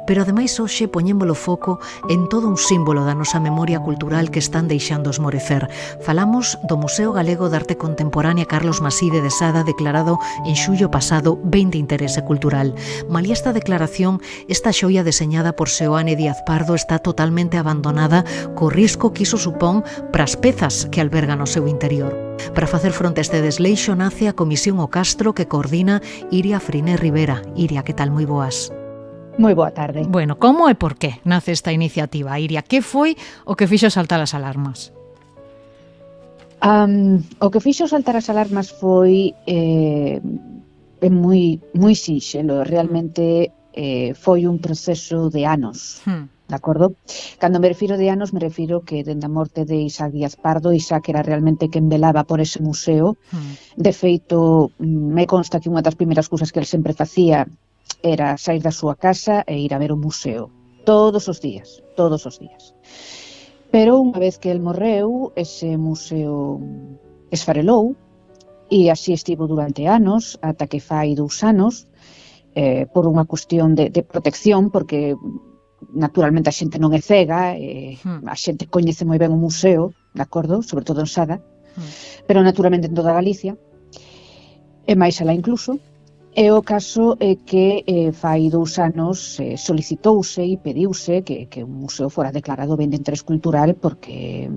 pero ademais hoxe poñémolo foco en todo un símbolo da nosa memoria cultural que están deixando esmorecer. Falamos do Museo Galego de Arte Contemporánea Carlos Maside de Sada, declarado en xullo pasado ben de interese cultural. Malia esta declaración, esta xoia deseñada por Seoane Díaz Pardo está totalmente abandonada co risco que iso supón para as pezas que albergan o seu interior. Para facer fronte a este desleixo nace a Comisión O Castro que coordina Iria Friné Rivera. Iria, que tal? Moi boas. Moi boa tarde. Bueno, como e por que nace esta iniciativa, Iria? Que foi o que fixo saltar as alarmas? O que fixo saltar as alarmas foi moi sinxelo. Realmente foi un proceso de anos. De acordo? Cando me refiro de anos, me refiro que dende a morte de Isaac Díaz Pardo, Isaac era realmente quen velaba por ese museo. De feito, me consta que unha das primeiras cousas que ele sempre facía era sair da súa casa e ir a ver o museo. Todos os días, todos os días. Pero unha vez que ele morreu, ese museo esfarelou, e así estivo durante anos, ata que fai 2 anos, por unha cuestión de protección, porque naturalmente a xente non é cega, a xente coñece moi ben o museo, de acordo, sobre todo en Sada, pero naturalmente en toda Galicia, e máis alá incluso. E o caso é que fai 2 anos solicitouse e pediuse que o museo fora declarado ben de interés cultural, porque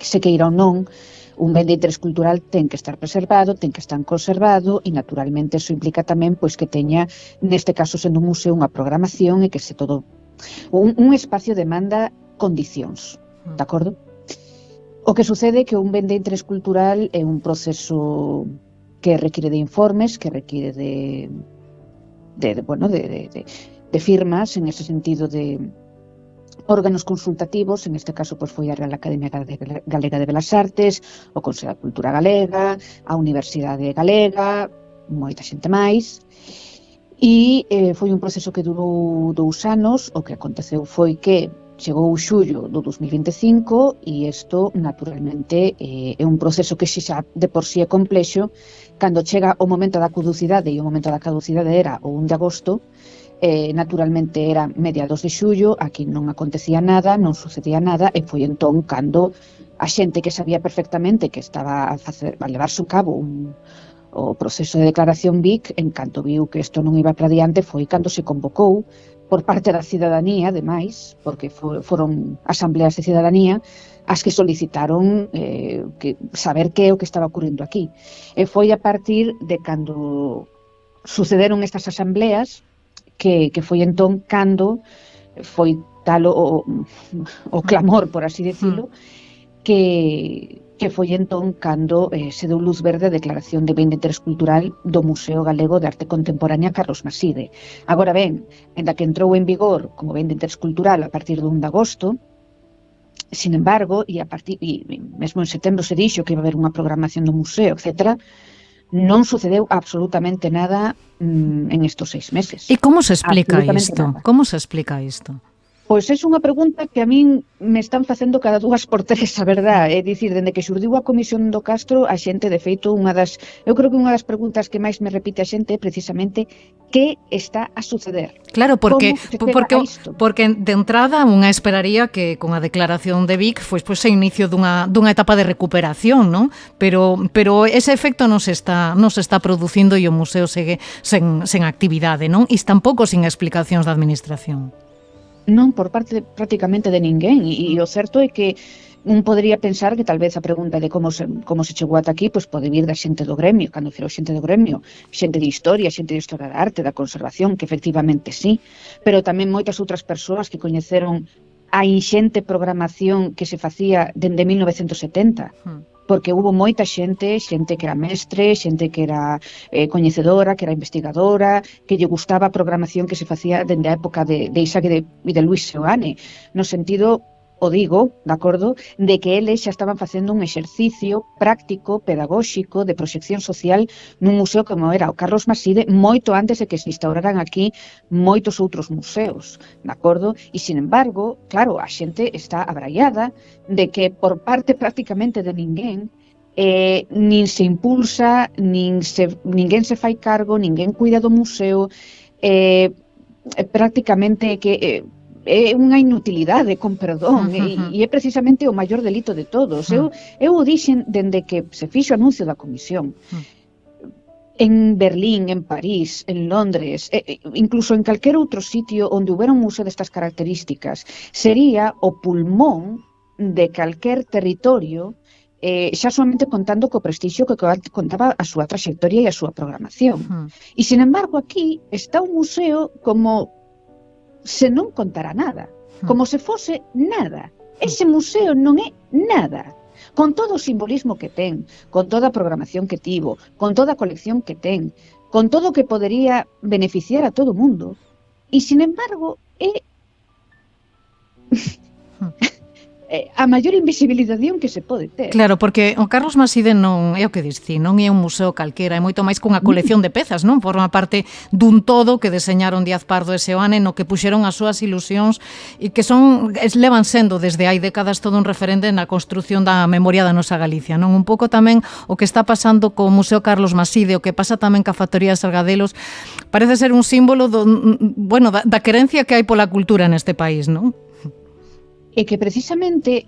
se queira ou non, un ben de interés cultural ten que estar preservado, ten que estar conservado, e naturalmente eso implica tamén pois que teña, neste caso sendo un museo, unha programación e que se todo un espacio demanda condicións, de acordo? O que sucede é que un ben de interés cultural é un proceso que requiere de informes, que requiere de firmas, en ese sentido de órganos consultativos. En este caso pues foi a Real Academia Galega de Belas Artes, o Consello da Cultura Galega, a Universidade Galega, moita xente máis. E foi un proceso que durou 2 anos. O que aconteceu foi que chegou o xullo do 2025 e isto naturalmente é un proceso que xa de por sí é complexo. Cando chega o momento da caducidade, e o momento da caducidade era o 1 de agosto, naturalmente era mediados de xullo, aquí non acontecía nada, non sucedía nada, e foi entón cando a xente que sabía perfectamente que estaba a levarse a cabo o proceso de declaración BIC, en canto viu que isto non iba para diante, foi cando se convocou por parte da cidadanía, ademais, porque foron asambleas de cidadanía as que solicitaron saber que é o que estaba ocurrindo aquí. E foi a partir de cando sucederon estas asambleas que foi entón cando foi tal o clamor, por así decirlo, que foi entón cando se deu luz verde a declaración de ben de interés cultural do Museo Galego de Arte Contemporánea Carlos Maside. Agora ben, enda que entrou en vigor como ben de interés cultural a partir do 1 de agosto, sin embargo, e mesmo en setembro se dixo que iba a haber unha programación do museo, etc., non sucedeu absolutamente nada en estos 6 meses. E como se explica isto? Como se explica isto? Pois é unha pregunta que a min me están facendo cada 2 por 3, a verdad. É dicir, dende que xurdiu a Comisión do Castro, a xente, de feito, eu creo que unha das preguntas que máis me repite a xente é precisamente que está a suceder. Claro, porque de entrada unha esperaría que con a declaración de Vic pois é o inicio dunha etapa de recuperación, non? Pero ese efecto non se está producindo e o museo segue sen actividade, non? E tampouco sin explicacións da administración. Non por parte prácticamente de ninguén, e o certo é que un podría pensar que tal vez a pregunta de como se chegou ata aquí pois pode vir da xente do gremio, cando fero xente do gremio, xente de historia da arte, da conservación, que efectivamente sí, pero tamén moitas outras persoas que coñeceron a inxente programación que se facía dende 1970, porque hubo moita xente que era mestre, xente que era coñecedora, que era investigadora, que lle gustaba a programación que se facía dende a época de Isaac e de Luis Seoane, no sentido, o digo, de acordo, de que eles xa estaban facendo un exercicio práctico, pedagóxico, de proxección social nun museo como era o Carlos Maside, moito antes de que se instauraran aquí moitos outros museos, de acordo? E, sin embargo, claro, a xente está abraiada de que por parte prácticamente de ninguén nin se impulsa, ninguén se fai cargo, ninguén cuida do museo, prácticamente que é unha inutilidade, con perdón, e é precisamente o maior delito de todos. Eu o dixen dende que se fixo o anuncio da comisión. En Berlín, en París, en Londres, incluso en calquer outro sitio onde houbera un museo destas características, sería o pulmón de calquer territorio, xa somente contando co prestixio que contaba a súa traxectoria e a súa programación. E, sin embargo, aquí está un museo como se non contara nada, como se fose nada. Ese museo non é nada, con todo o simbolismo que ten, con toda a programación que tivo, con toda a colección que ten, con todo o que podería beneficiar a todo o mundo, e, sin embargo, é a maior invisibilización que se pode ter. Claro, porque o Carlos Maside non é o que diste, non é un museo calquera, é moito máis cunha colección de pezas, non? Forma parte dun todo que deseñaron Díaz Pardo e Seoane, no que puxeron as súas ilusións e que levan sendo desde hai décadas todo un referente na construción da memoria da nosa Galicia, non? Un pouco tamén o que está pasando co Museo Carlos Maside, o que pasa tamén ca Factoría de Sargadelos, parece ser un símbolo da querencia que hai pola cultura neste país, non? E que precisamente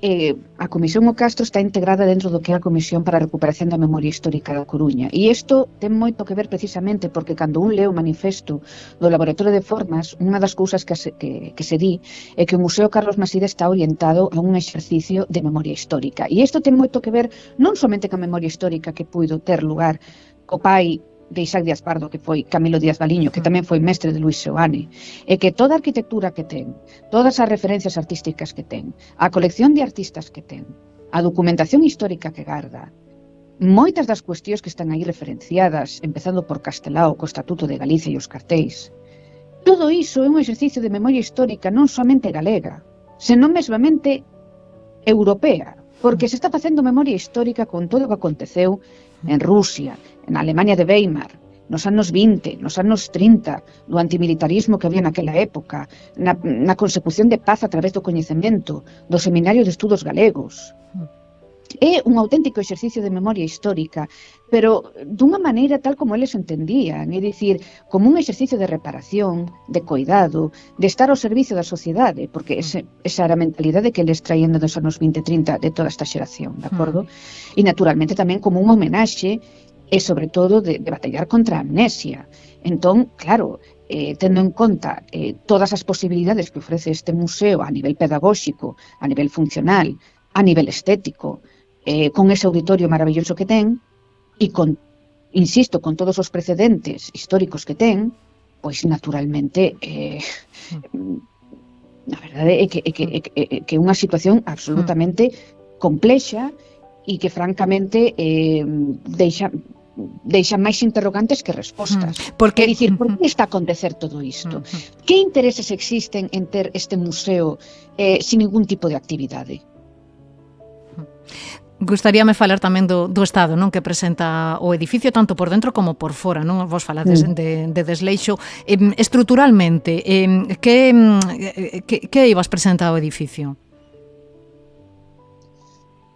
a Comisión O Castro está integrada dentro do que é a Comisión para a Recuperación da Memoria Histórica da Coruña. E isto ten moito que ver precisamente porque cando un leo o manifesto do Laboratorio de Formas, unha das cousas que se di é que o Museo Carlos Maside está orientado a un exercicio de memoria histórica. E isto ten moito que ver non somente ca memoria histórica que puido ter lugar co pai de Isaac Díaz Pardo, que foi Camilo Díaz Baliño, que tamén foi mestre de Luis Seoane, e que toda a arquitectura que ten, todas as referencias artísticas que ten, a colección de artistas que ten, a documentación histórica que garda, moitas das cuestións que están aí referenciadas, empezando por Castelao, co Estatuto de Galicia e os cartéis, todo iso é un exercicio de memoria histórica non somente galega, senón mesmamente europea, porque se está facendo memoria histórica con todo o que aconteceu en Rusia, na Alemania de Weimar, nos anos 20, nos anos 30, do antimilitarismo que había naquela época, na consecución de paz a través do coñecemento, do Seminario de Estudos Galegos. É un auténtico exercicio de memoria histórica, pero dunha maneira tal como eles entendían, é dicir, como un exercicio de reparación, de cuidado, de estar ao servicio da sociedade, porque esa era a mentalidade que eles traían dos anos 20-30 de toda esta xeración, de acordo? E naturalmente tamén como un homenaxe e sobre todo de batallar contra a amnesia. Entón, claro, tendo en conta todas as posibilidades que ofrece este museo a nivel pedagóxico, a nivel funcional, a nivel estético, con ese auditorio maravilloso que ten, e con, insisto, con todos os precedentes históricos que ten, pois naturalmente a verdade é que é unha situación absolutamente complexa e que francamente deixa máis interrogantes que respostas. Porque, é dicir, por que está a acontecer todo isto? Que intereses existen en ter este museo sin ningún tipo de actividade? Gustaríame falar tamén do estado, non, que presenta o edificio tanto por dentro como por fora, non? Vos falades de desleixo. Estruturalmente, que ibas presentar o edificio?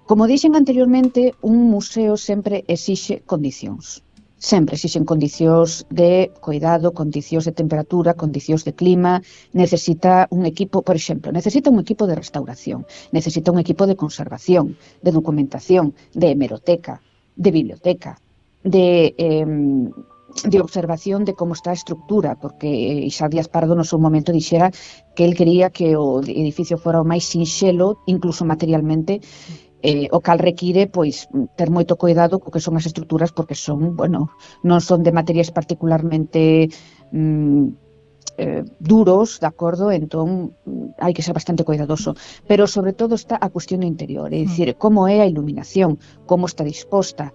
Como dixen anteriormente, un museo sempre exixe condicións. Sempre exixen condicións de cuidado, condicións de temperatura, condicións de clima, necesita un equipo, por exemplo, necesita un equipo de restauración, necesita un equipo de conservación, de documentación, de hemeroteca, de biblioteca, de observación de como está a estructura, porque Isaac Díaz Pardo no seu momento dixera que el quería que o edificio fora o máis sinxelo, incluso materialmente, o cal require pois ter moito cuidado co que son as estruturas porque son, non son de materiais particularmente duros, de acordo, entón hai que ser bastante cuidadoso, pero sobre todo está a cuestión do interior, é dicir, como é a iluminación, como está disposta,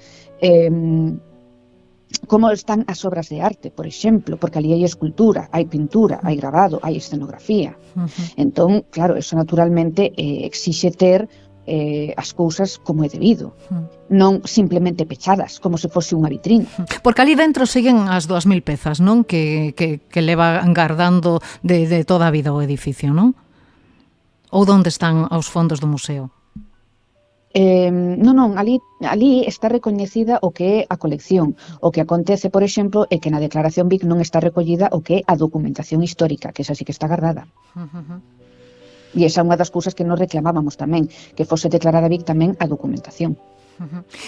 como están as obras de arte, por exemplo, porque ali hai escultura, hai pintura, hai grabado, hai escenografía. Entón, claro, eso naturalmente exixe ter as cousas como é debido, non simplemente pechadas, como se fose unha vitrina. Porque ali dentro siguen as 2000 pezas, non? Que leva gardando de toda a vida o edificio, non? Ou onde están aos fondos do museo? Non, ali está recoñecida o que é a colección. O que acontece, por exemplo, é que na declaración BIC non está recollida o que é a documentación histórica, que esa sí que está guardada. E esa é unha das cousas que nos reclamábamos tamén, que fose declarada BIC tamén a documentación.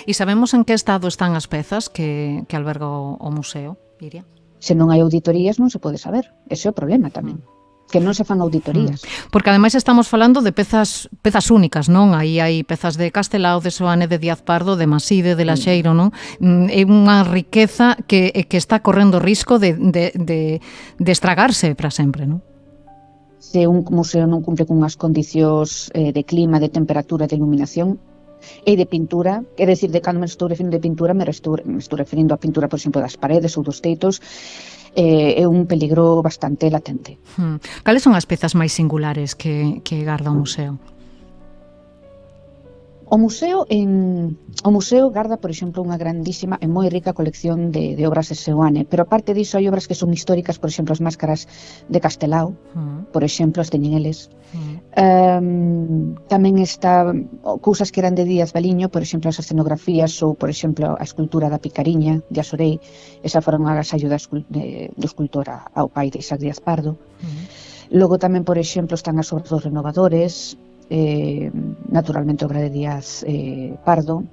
E sabemos en que estado están as pezas que alberga o museo, Iria? Se non hai auditorías non se pode saber. Ese é o problema tamén. Que non se fan auditorías. Porque ademais estamos falando de pezas únicas, non? Aí hai pezas de Castelao, de Seoane, de Díaz Pardo, de Maside, de Laxeiro, non? É unha riqueza que está correndo risco de estragarse para sempre, non? Se un museo non cumple con as condicións de clima, de temperatura, de iluminación e de pintura, é dicir, de cando me estou referindo de pintura, me estou referindo a pintura, por exemplo, das paredes ou dos teitos, é un peligro bastante latente. Cales son as pezas máis singulares que garda o museo? O museo garda, por exemplo, unha grandísima e moi rica colección de obras de Seoane, pero aparte diso hai obras que son históricas, por exemplo, as máscaras de Castelao, por exemplo, as teñineles. Tamén está cousas que eran de Díaz Baliño, por exemplo, as escenografías ou, por exemplo, a escultura da Picariña de Asorei, esa foron un agasallo do escultor ao pai de Isaac Díaz Pardo. Logo tamén, por exemplo, están as obras dos renovadores, naturalmente obra de Díaz Pardo,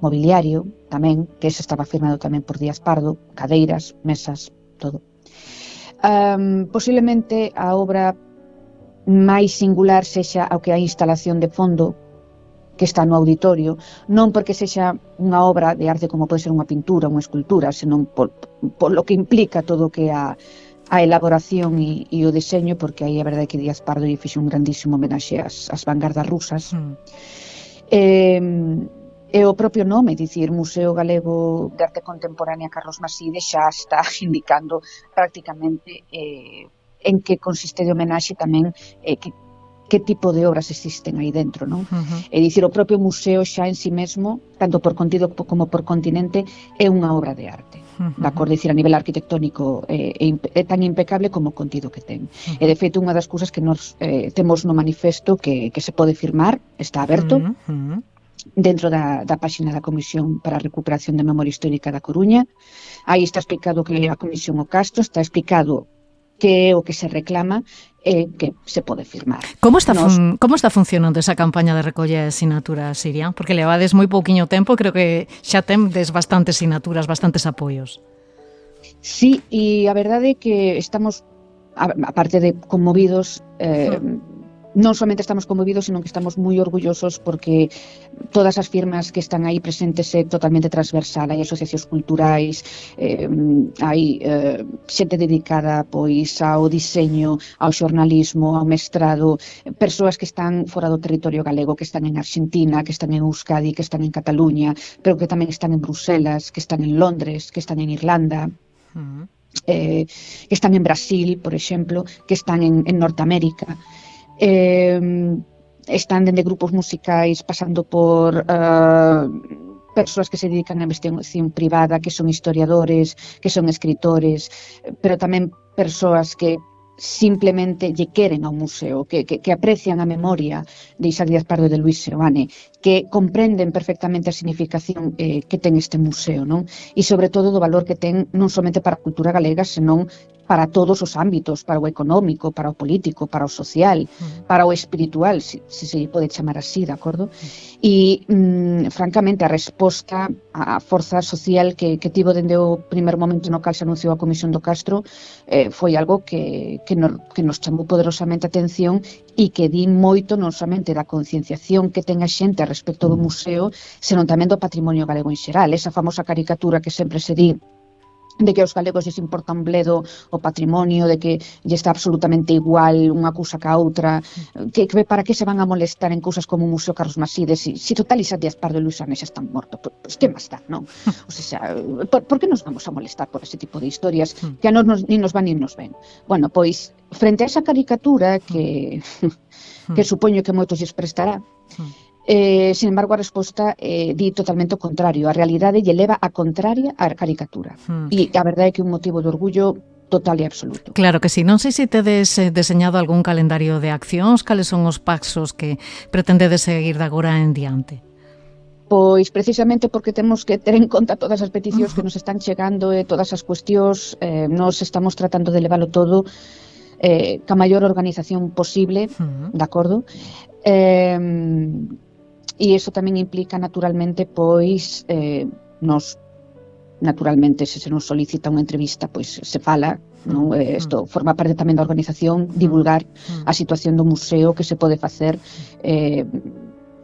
mobiliario tamén, que ese estaba firmado tamén por Díaz Pardo, cadeiras, mesas, todo. Posiblemente a obra máis singular sexa o que a instalación de fondo que está no auditorio, non porque sexa unha obra de arte como pode ser unha pintura, unha escultura, senón por lo que implica todo o que a elaboración e o deseño, porque aí a verdade é que Díaz Pardo lle fixe un grandísimo homenaxe ás vanguardas rusas. E o propio nome, dicir, Museo Galego de Arte Contemporánea Carlos Maside xa está indicando prácticamente en que consiste de homenaxe tamén que tipo de obras existen aí dentro, non? É dicir, o propio museo xa en si mesmo, tanto por contido como por continente, é unha obra de arte. De acordo, dicir, a nivel arquitectónico é tan impecable como o contido que ten. E de feito, unha das cousas que nos temos no manifesto que se pode firmar, está aberto, dentro da páxina da Comisión para a Recuperación de Memoria Histórica da Coruña. Aí está explicado que a Comisión o Castro, está explicado que é o que se reclama e que se pode firmar. Como está funcionando esa campaña de recolle de sinaturas, Iria? Porque levades moi pouquiño tempo, creo que xa tendes bastantes sinaturas, bastantes apoios. Sí, e a verdade é que estamos, aparte de conmovidos, non somente estamos conmovidos, sino que estamos moi orgullosos porque todas as firmas que están aí presentes é totalmente transversal. Hai asociacións culturais, hai xente dedicada pois ao diseño, ao xornalismo, ao mestrado, persoas que están fora do territorio galego, que están en Argentina, que están en Euskadi, que están en Cataluña, pero que tamén están en Bruselas, que están en Londres, que están en Irlanda, que están en Brasil, por exemplo, que están en Norteamérica. Están dende grupos musicais pasando por persoas que se dedican a investigación privada, que son historiadores, que son escritores, pero tamén persoas que simplemente lle queren ao museo, que aprecian a memoria de Isaac Díaz Pardo e de Luis Seoane, que comprenden perfectamente a significación que ten este museo, non? E sobre todo do valor que ten non somente para a cultura galega, senón para todos os ámbitos, para o económico, para o político, para o social, para o espiritual, se se pode chamar así, de acordo? E, francamente, a resposta á forza social que tivo dende o primer momento no cal se anunciou a Comisión do Castro foi algo que nos chamou poderosamente a atención e que di moito non somente da concienciación que ten a xente a respecto do museo, senón tamén do patrimonio galego en xeral. Esa famosa caricatura que sempre se di de que aos galegos lles importa un bledo o patrimonio, de que lle está absolutamente igual unha cousa ca outra, que para que se van a molestar en cousas como o Museo Carlos Maside, si total Isaac Díaz Pardo e Luis Seoane xa están mortos, pois que máis dá, non? O sea, por que nos vamos a molestar por ese tipo de historias que a nos ni nos van ni nos ven? Bueno, pois, frente a esa caricatura que supoño que moitos lles prestará, sin embargo, a resposta di totalmente o contrario. A realidade lle leva a contraria á caricatura. E a verdade é que é un motivo de orgullo total e absoluto. Claro que sí. Non sei se tedes deseñado algún calendario de accións, cales son os pasos que pretendedes seguir de agora en diante? Pois precisamente porque temos que ter en conta todas as peticións que nos están chegando e todas as cuestións, nos estamos tratando de leválo todo ca maior organización posible, de acordo? E iso tamén implica naturalmente, pois, naturalmente, se nos solicita unha entrevista, pois se fala, non? Isto forma parte tamén da organización, divulgar a situación do museo, que se pode facer,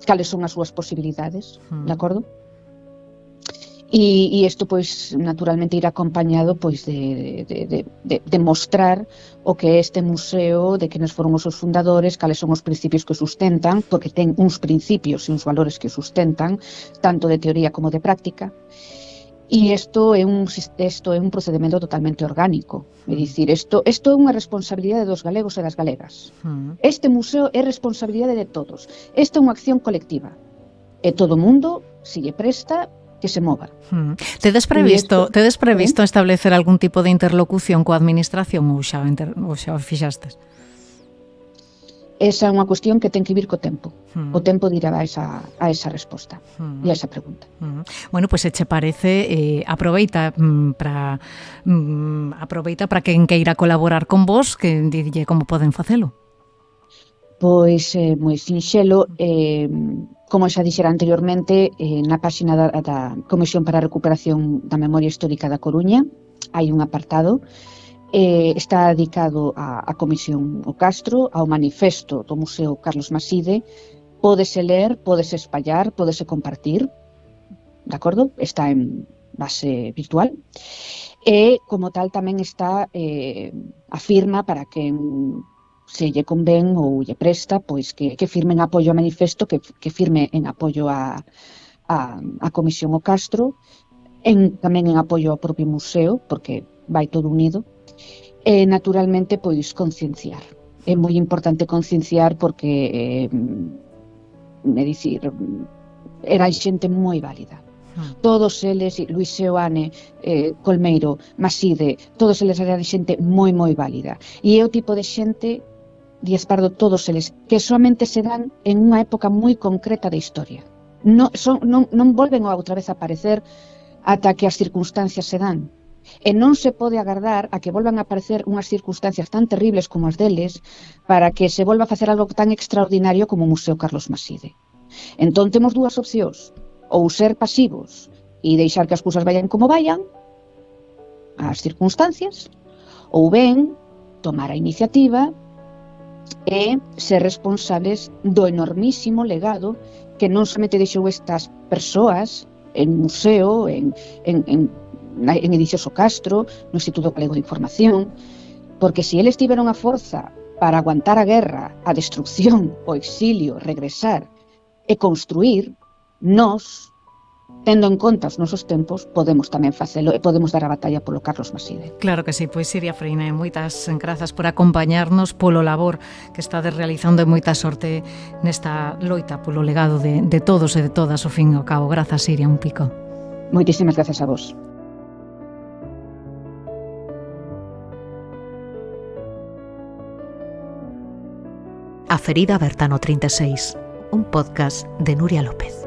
cales son as súas posibilidades, de acordo? E isto, pois, naturalmente irá acompañado, pois, de mostrar o que é este museo, de quenes foron os seus fundadores, cales son os principios que o sustentan, porque ten uns principios e uns valores que o sustentan, tanto de teoría como de práctica. E isto é un procedimento totalmente orgánico. É dicir, isto é unha responsabilidade dos galegos e das galegas. Este museo é responsabilidade de todos. Esta é unha acción colectiva. E todo mundo, se lle presta, que se mova. Tedes previsto establecer algún tipo de interlocución coa administración ou xa o fixastes? Esa é unha cuestión que ten que vir co tempo. O tempo dirá a esa resposta e a esa pregunta. Bueno, pois se che parece, aproveita para quen queira colaborar con vos, que dille como poden facelo. Pois moi sinxelo, como xa dixera anteriormente, na páxina da Comisión para a Recuperación da Memoria Histórica da Coruña hai un apartado. Está dedicado á Comisión O Castro, ao manifesto do Museo Carlos Maside. Pódese ler, pódese espallar, pódese compartir, de acordo? Está en base virtual. E, como tal, tamén está a firma para que se lle convén ou lle presta, pois que firmen apoio ao manifesto, que firme en apoio á Comisión O Castro, tamén en apoio ao propio museo, porque vai todo unido. E, naturalmente, pois, concienciar. É moi importante concienciar porque, é dicir, era xente moi válida. Todos eles, Luis Seoane, Colmeiro, Maside, todos eles eran xente moi, moi válida. E é o tipo de xente, Díaz Pardo, todos eles, que somente se dan en unha época moi concreta da historia. Non volven outra vez a aparecer ata que as circunstancias se dan. E non se pode agardar a que volvan a aparecer unhas circunstancias tan terribles como as deles para que se volva a facer algo tan extraordinario como o Museo Carlos Maside. Entón temos dúas opcións: ou ser pasivos e deixar que as cousas vayan como vayan, as circunstancias, ou ben tomar a iniciativa e ser responsables do enormísimo legado que non somente deixou estas persoas en museo, en Edificios O Castro, no Instituto Galego de Información, porque se eles tiveron a forza para aguantar a guerra, a destrucción, o exilio, regresar e construir, nós, tendo en conta os nosos tempos, podemos tamén facelo e podemos dar a batalla polo Carlos Maside. Claro que sí, pois Siria Freina, moitas grazas por acompañarnos, polo labor que estades realizando e moita sorte nesta loita polo legado de todos e de todas, ao fin e ao cabo. Grazas, Siria, un pico. Moitísimas grazas a vos. A ferida aberta no 36, un podcast de Nuria López.